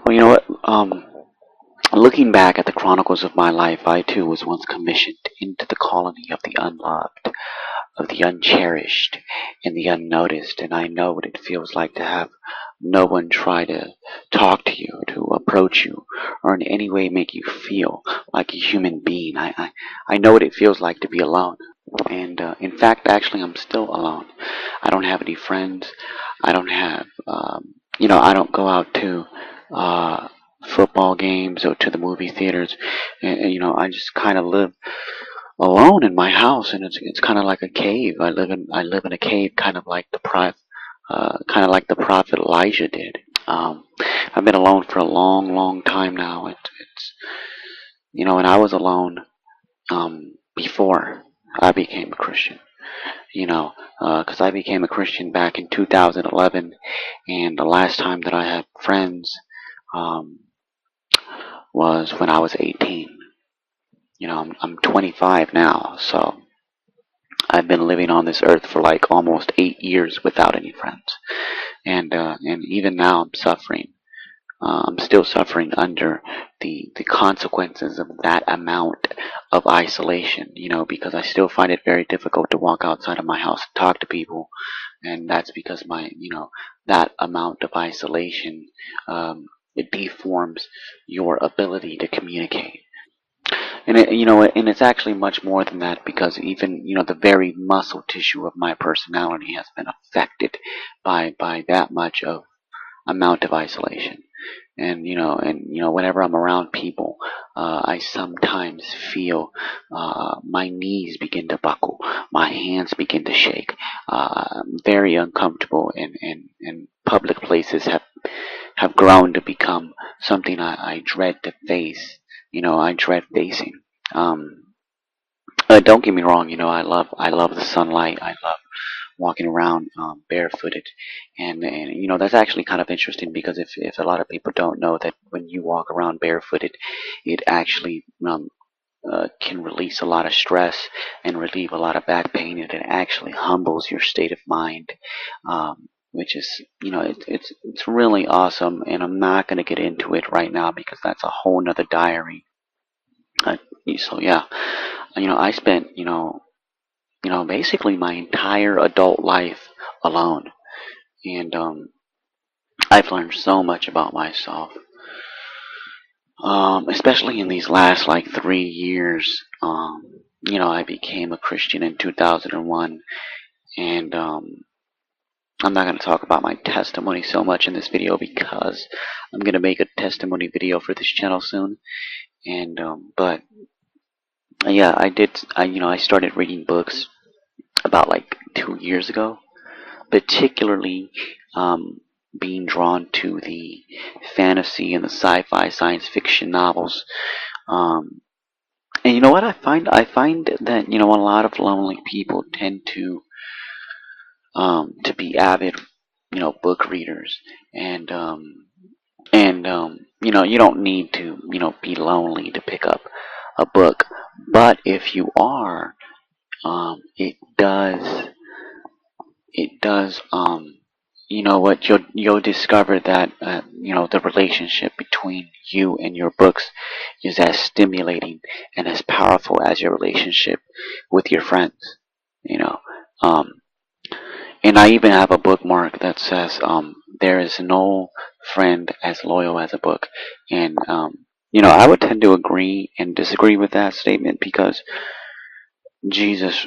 Well, you know what? Looking back at the chronicles of my life, I too was once commissioned into the colony of the unloved, of the uncherished, and the unnoticed, and I know what it feels like to have no one try to talk to you, to approach you, or in any way make you feel like a human being. I know what it feels like to be alone. And in fact, actually, I'm still alone. I don't have any friends. I don't have, I don't go out to football games or to the movie theaters. I just kind of live alone in my house, and it's kind of like a cave. I live in a cave, kind of like the prophet Elijah did. I've been alone for a long, long time now. And I was alone before I became a Christian. Because I became a Christian back in 2011, and the last time that I had friends um, was when I was 18. I'm 25 now, so I've been living on this earth for like almost 8 years without any friends, and even now I'm suffering. I'm still suffering under the consequences of that amount of isolation. Because I still find it very difficult to walk outside of my house and talk to people, and that's because that amount of isolation, it deforms your ability to communicate. And it's actually much more than that, because even the very muscle tissue of my personality has been affected by that much of amount of isolation. And whenever I'm around people, I sometimes feel my knees begin to buckle, my hands begin to shake. I'm very uncomfortable, and public places have grown to become something I dread to face. I dread facing. Um, don't get me wrong. I love the sunlight. I love walking around barefooted, and that's actually kind of interesting, because if a lot of people don't know that when you walk around barefooted, it actually can release a lot of stress and relieve a lot of back pain, and it actually humbles your state of mind, which is it's really awesome. And I'm not going to get into it right now, because that's a whole nother diary. uh, so yeah, I spent basically my entire adult life alone. And I've learned so much about myself, especially in these last like 3 years. I became a Christian in 2001, and I'm not going to talk about my testimony so much in this video, because I'm going to make a testimony video for this channel soon. And but yeah, I started reading books about like 2 years ago, particularly being drawn to the fantasy and the sci-fi science fiction novels. Um, and you know what I find? I find that a lot of lonely people tend to be avid book readers, and you don't need to be lonely to pick up a book, but if you are, it does what you'll discover that the relationship between you and your books is as stimulating and as powerful as your relationship with your friends. you know um and I even have a bookmark that says, there is no friend as loyal as a book. And I would tend to agree and disagree with that statement, because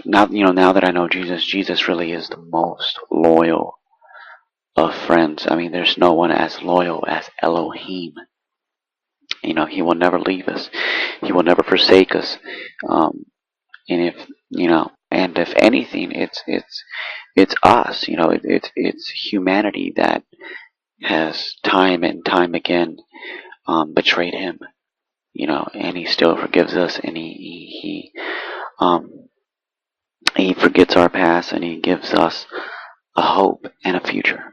now that I know Jesus really is the most loyal of friends. I mean, there's no one as loyal as Elohim. He will never leave us. He will never forsake us. And if anything, it's us. It's humanity that has time and time again betrayed him. And he still forgives us, and he forgets our past, and he gives us a hope and a future.